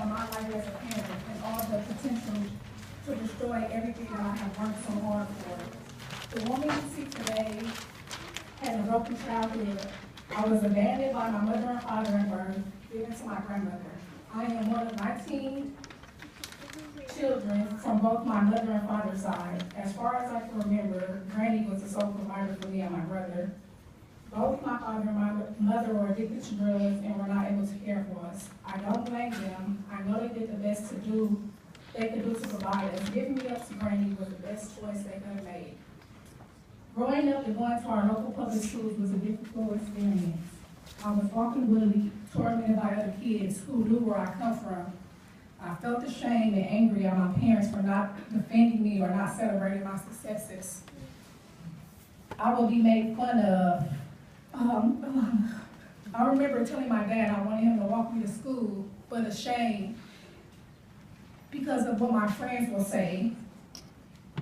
on my life as a parent and all the potential to destroy everything that I have worked so hard for. The woman you see today had a broken childhood. I was abandoned by my mother and father at birth, given to my grandmother. I am one of 19 children from both my mother and father's side. As far as I can remember, Granny was the sole provider for me and my brother. Both my father and my mother were addicted to drugs and were not able to care for us. I don't blame them. I know they did the best they could do to provide us. Giving me up to Granny was the best choice they could have made. Growing up and going to our local public schools was a difficult experience. I was often bullied, tormented by other kids who knew where I come from. I felt ashamed and angry at my parents for not defending me or not celebrating my successes. I would be made fun of. I remember telling my dad I wanted him to walk me to school, but ashamed because of what my friends will say.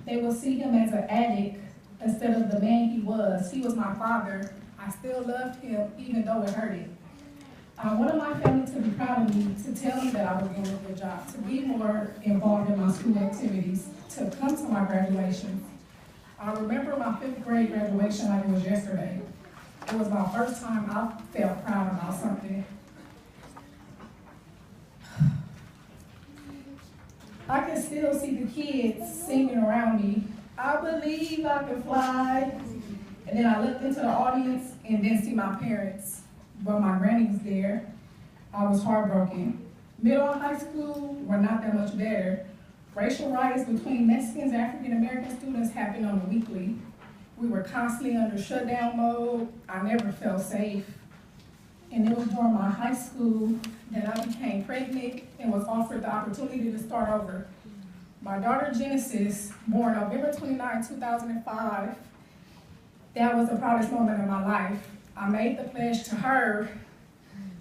They will see him as an addict instead of the man he was. He was my father. I still loved him even though it hurted. I wanted my family to be proud of me, to tell me that I was doing a good job, to be more involved in my school activities, to come to my graduation. I remember my 5th grade graduation like it was yesterday. It was my first time I felt proud about something. I can still see the kids singing around me. I believe I can fly. And then I looked into the audience and didn't see my parents, but my granny was there. I was heartbroken. Middle and high school were not that much better. Racial riots between Mexicans and African American students happened on the weekly. We were constantly under shutdown mode. I never felt safe. And it was during my high school that I became pregnant and was offered the opportunity to start over. My daughter Genesis, born November 29, 2005, that was the proudest moment of my life. I made the pledge to her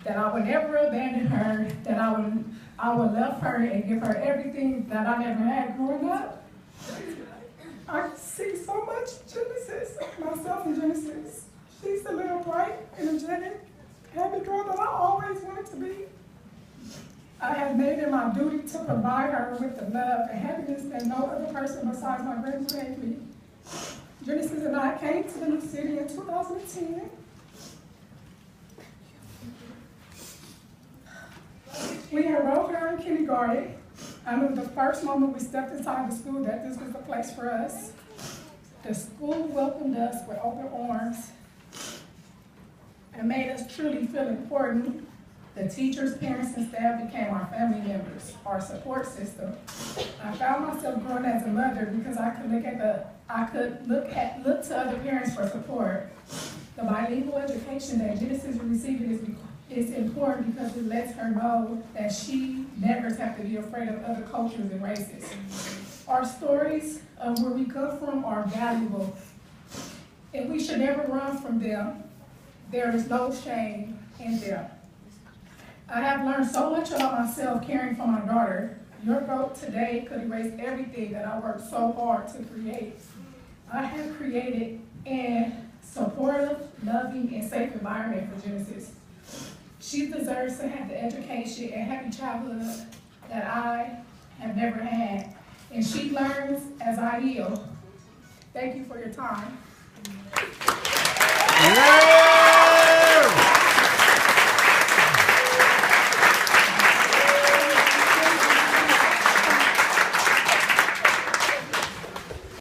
that I would never abandon her, that I would love her and give her everything that I never had growing up. I see so much Genesis, myself in Genesis. She's a little bright, energetic, happy girl that I always wanted to be. I have made it my duty to provide her with the love and happiness that no other person besides my granny gave me. Genesis and I came to the new city in 2010. We enrolled her in kindergarten. I knew the first moment we stepped inside the school that this was the place for us. The school welcomed us with open arms and made us truly feel important. The teachers, parents, and staff became our family members, our support system. I found myself growing as a mother because I could look to other parents for support. The bilingual education that Genesis is receiving is important because it lets her know that she never has to be afraid of other cultures and races. Our stories of where we come from are valuable, and we should never run from them. There is no shame in them. I have learned so much about myself caring for my daughter. Your vote today could erase everything that I worked so hard to create. I have created a supportive, loving, and safe environment for Genesis. She deserves to have the education and happy childhood that I have never had. And she learns as I heal. Thank you for your time.